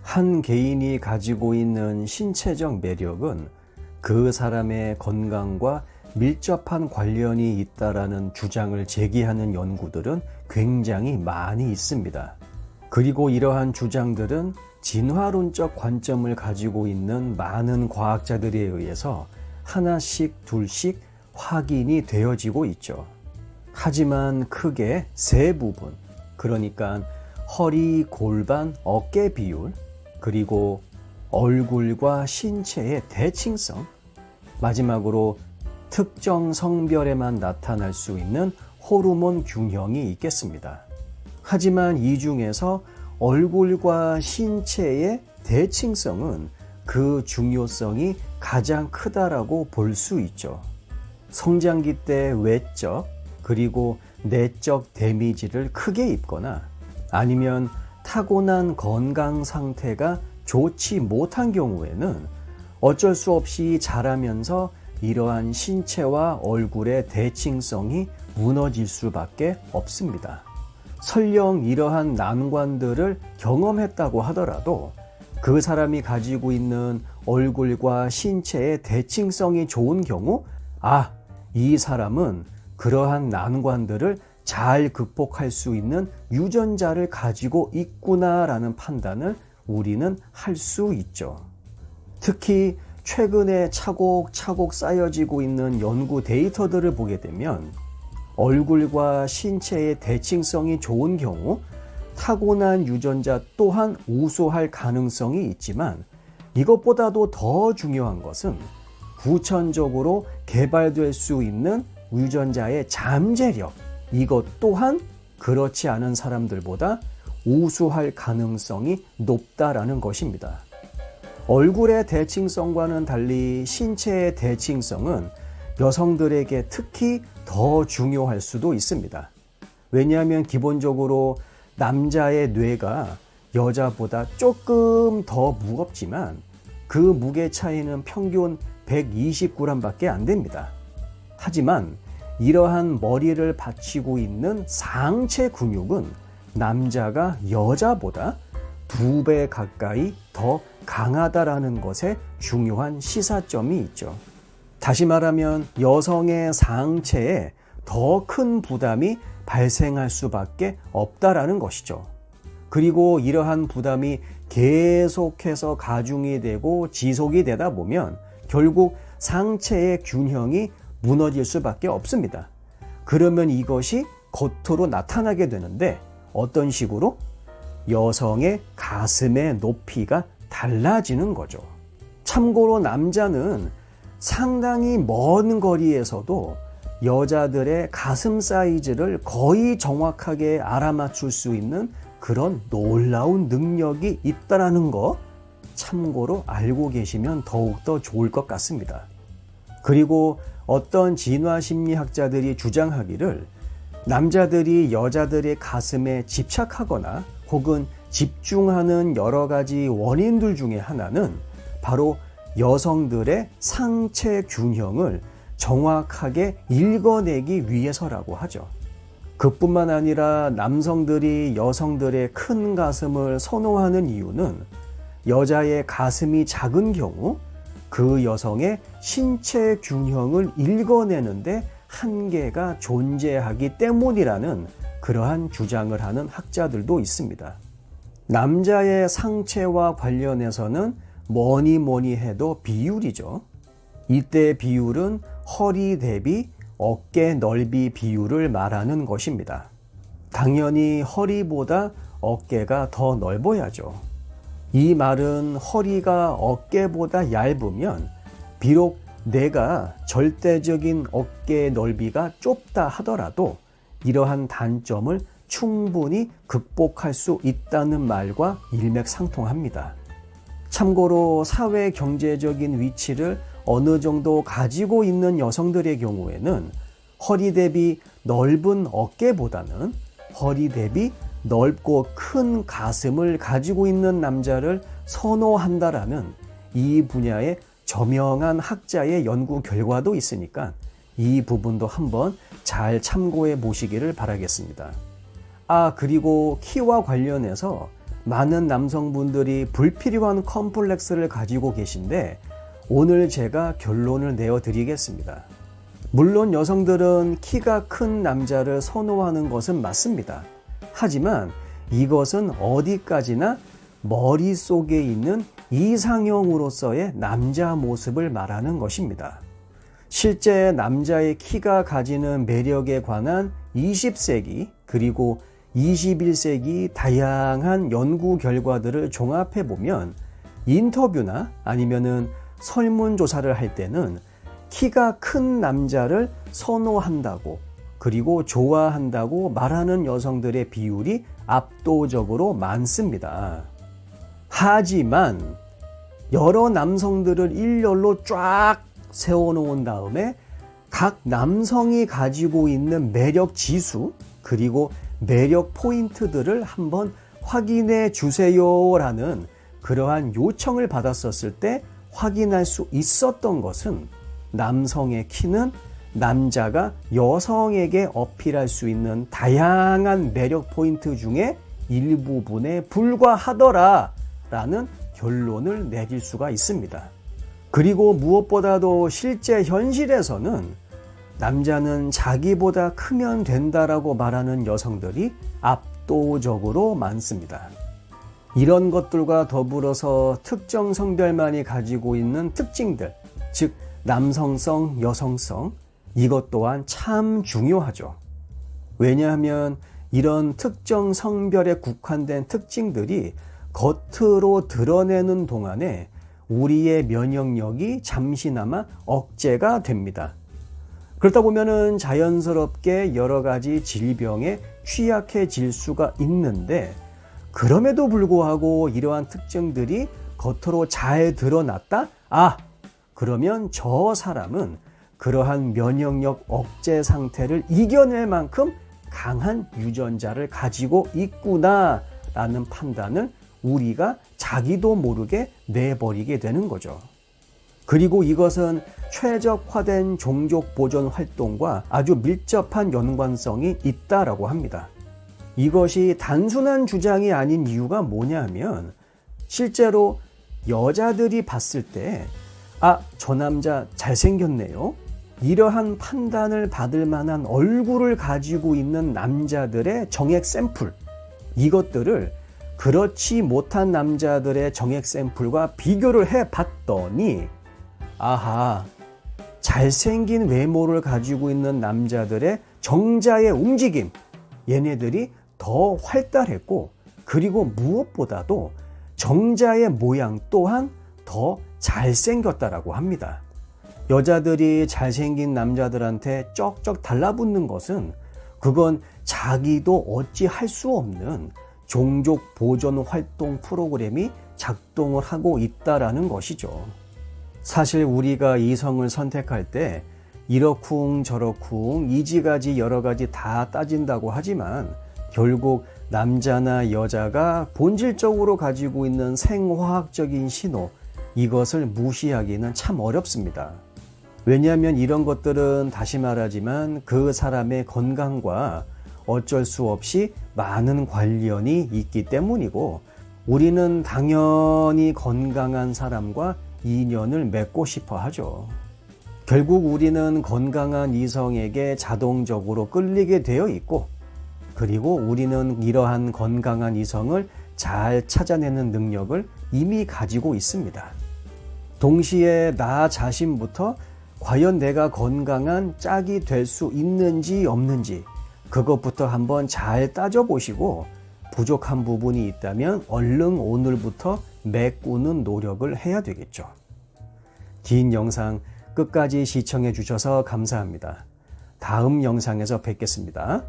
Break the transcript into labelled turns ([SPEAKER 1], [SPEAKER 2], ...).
[SPEAKER 1] 한 개인이 가지고 있는 신체적 매력은 그 사람의 건강과 밀접한 관련이 있다라는 주장을 제기하는 연구들은 굉장히 많이 있습니다. 그리고 이러한 주장들은 진화론적 관점을 가지고 있는 많은 과학자들에 의해서 하나씩 둘씩 확인이 되어지고 있죠. 하지만 크게 세 부분, 그러니까 허리, 골반, 어깨 비율, 그리고 얼굴과 신체의 대칭성, 마지막으로 특정 성별에만 나타날 수 있는 호르몬 균형이 있겠습니다. 하지만 이 중에서 얼굴과 신체의 대칭성은 그 중요성이 가장 크다라고 볼 수 있죠. 성장기 때 외적 그리고 내적 데미지를 크게 입거나 아니면 타고난 건강 상태가 좋지 못한 경우에는 어쩔 수 없이 자라면서 이러한 신체와 얼굴의 대칭성이 무너질 수밖에 없습니다. 설령 이러한 난관들을 경험했다고 하더라도 그 사람이 가지고 있는 얼굴과 신체의 대칭성이 좋은 경우, 이 사람은 그러한 난관들을 잘 극복할 수 있는 유전자를 가지고 있구나라는 판단을 우리는 할 수 있죠. 특히 최근에 차곡차곡 쌓여지고 있는 연구 데이터들을 보게 되면 얼굴과 신체의 대칭성이 좋은 경우 타고난 유전자 또한 우수할 가능성이 있지만 이것보다도 더 중요한 것은 후천적으로 개발될 수 있는 유전자의 잠재력, 이것 또한 그렇지 않은 사람들보다 우수할 가능성이 높다라는 것입니다. 얼굴의 대칭성과는 달리 신체의 대칭성은 여성들에게 특히 더 중요할 수도 있습니다. 왜냐하면 기본적으로 남자의 뇌가 여자보다 조금 더 무겁지만 그 무게 차이는 평균 120g밖에 안 됩니다. 하지만 이러한 머리를 받치고 있는 상체 근육은 남자가 여자보다 2배 가까이 더 강하다라는 것에 중요한 시사점이 있죠. 다시 말하면 여성의 상체에 더 큰 부담이 발생할 수밖에 없다라는 것이죠. 그리고 이러한 부담이 계속해서 가중이 되고 지속이 되다 보면 결국 상체의 균형이 무너질 수밖에 없습니다. 그러면 이것이 겉으로 나타나게 되는데 어떤 식으로? 여성의 가슴의 높이가 달라지는 거죠. 참고로 남자는 상당히 먼 거리에서도 여자들의 가슴 사이즈를 거의 정확하게 알아맞출 수 있는 그런 놀라운 능력이 있다는 거 참고로 알고 계시면 더욱더 좋을 것 같습니다. 그리고 어떤 진화심리학자들이 주장하기를 남자들이 여자들의 가슴에 집착하거나 혹은 집중하는 여러 가지 원인들 중에 하나는 바로 여성들의 상체 균형을 정확하게 읽어내기 위해서라고 하죠. 그뿐만 아니라 남성들이 여성들의 큰 가슴을 선호하는 이유는 여자의 가슴이 작은 경우 그 여성의 신체 균형을 읽어내는데 한계가 존재하기 때문이라는 그러한 주장을 하는 학자들도 있습니다. 남자의 상체와 관련해서는 뭐니 해도 비율이죠. 이때 비율은 허리 대비 어깨 넓이 비율을 말하는 것입니다. 당연히 허리보다 어깨가 더 넓어야죠. 이 말은 허리가 어깨보다 얇으면 비록 내가 절대적인 어깨 넓이가 좁다 하더라도 이러한 단점을 충분히 극복할 수 있다는 말과 일맥상통합니다. 참고로 사회 경제적인 위치를 어느 정도 가지고 있는 여성들의 경우에는 허리 대비 넓은 어깨보다는 허리 대비 넓고 큰 가슴을 가지고 있는 남자를 선호한다라는 이 분야의 저명한 학자의 연구 결과도 있으니까 이 부분도 한번 잘 참고해 보시기를 바라겠습니다. 그리고 키와 관련해서 많은 남성분들이 불필요한 컴플렉스를 가지고 계신데 오늘 제가 결론을 내어드리겠습니다. 물론 여성들은 키가 큰 남자를 선호하는 것은 맞습니다. 하지만 이것은 어디까지나 머릿속에 있는 이상형으로서의 남자 모습을 말하는 것입니다. 실제 남자의 키가 가지는 매력에 관한 20세기 그리고 21세기 다양한 연구 결과들을 종합해 보면 인터뷰나 아니면은 설문조사를 할 때는 키가 큰 남자를 선호한다고 그리고 좋아한다고 말하는 여성들의 비율이 압도적으로 많습니다. 하지만 여러 남성들을 일렬로 쫙 세워놓은 다음에 각 남성이 가지고 있는 매력 지수 그리고 매력 포인트들을 한번 확인해 주세요라는 그러한 요청을 받았었을 때 확인할 수 있었던 것은 남성의 키는 남자가 여성에게 어필할 수 있는 다양한 매력 포인트 중에 일부분에 불과하더라라는 결론을 내릴 수가 있습니다. 그리고 무엇보다도 실제 현실에서는 남자는 자기보다 크면 된다라고 말하는 여성들이 압도적으로 많습니다. 이런 것들과 더불어서 특정 성별만이 가지고 있는 특징들, 즉 남성성, 여성성, 이것 또한 참 중요하죠. 왜냐하면 이런 특정 성별에 국한된 특징들이 겉으로 드러내는 동안에 우리의 면역력이 잠시나마 억제가 됩니다. 그렇다 보면은 자연스럽게 여러 가지 질병에 취약해질 수가 있는데 그럼에도 불구하고 이러한 특징들이 겉으로 잘 드러났다? 그러면 저 사람은 그러한 면역력 억제 상태를 이겨낼 만큼 강한 유전자를 가지고 있구나 라는 판단을 우리가 자기도 모르게 내버리게 되는 거죠. 그리고 이것은 최적화된 종족 보존 활동과 아주 밀접한 연관성이 있다라고 합니다. 이것이 단순한 주장이 아닌 이유가 뭐냐면 실제로 여자들이 봤을 때 저 남자 잘생겼네요. 이러한 판단을 받을 만한 얼굴을 가지고 있는 남자들의 정액 샘플, 이것들을 그렇지 못한 남자들의 정액 샘플과 비교를 해봤더니 잘생긴 외모를 가지고 있는 남자들의 정자의 움직임, 얘네들이 더 활달했고 그리고 무엇보다도 정자의 모양 또한 더 잘생겼다라고 합니다. 여자들이 잘생긴 남자들한테 쩍쩍 달라붙는 것은 그건 자기도 어찌 할 수 없는 종족 보존 활동 프로그램이 작동을 하고 있다라는 것이죠. 사실 우리가 이성을 선택할 때 이러쿵 저러쿵 이지가지 여러 가지 다 따진다고 하지만 결국 남자나 여자가 본질적으로 가지고 있는 생화학적인 신호, 이것을 무시하기는 참 어렵습니다. 왜냐하면 이런 것들은 다시 말하지만 그 사람의 건강과 어쩔 수 없이 많은 관련이 있기 때문이고 우리는 당연히 건강한 사람과 인연을 맺고 싶어 하죠. 결국 우리는 건강한 이성에게 자동적으로 끌리게 되어 있고 그리고 우리는 이러한 건강한 이성을 잘 찾아내는 능력을 이미 가지고 있습니다. 동시에 나 자신부터 과연 내가 건강한 짝이 될 수 있는지 없는지 그것부터 한번 잘 따져보시고 부족한 부분이 있다면 얼른 오늘부터 메꾸는 노력을 해야 되겠죠. 긴 영상 끝까지 시청해 주셔서 감사합니다. 다음 영상에서 뵙겠습니다.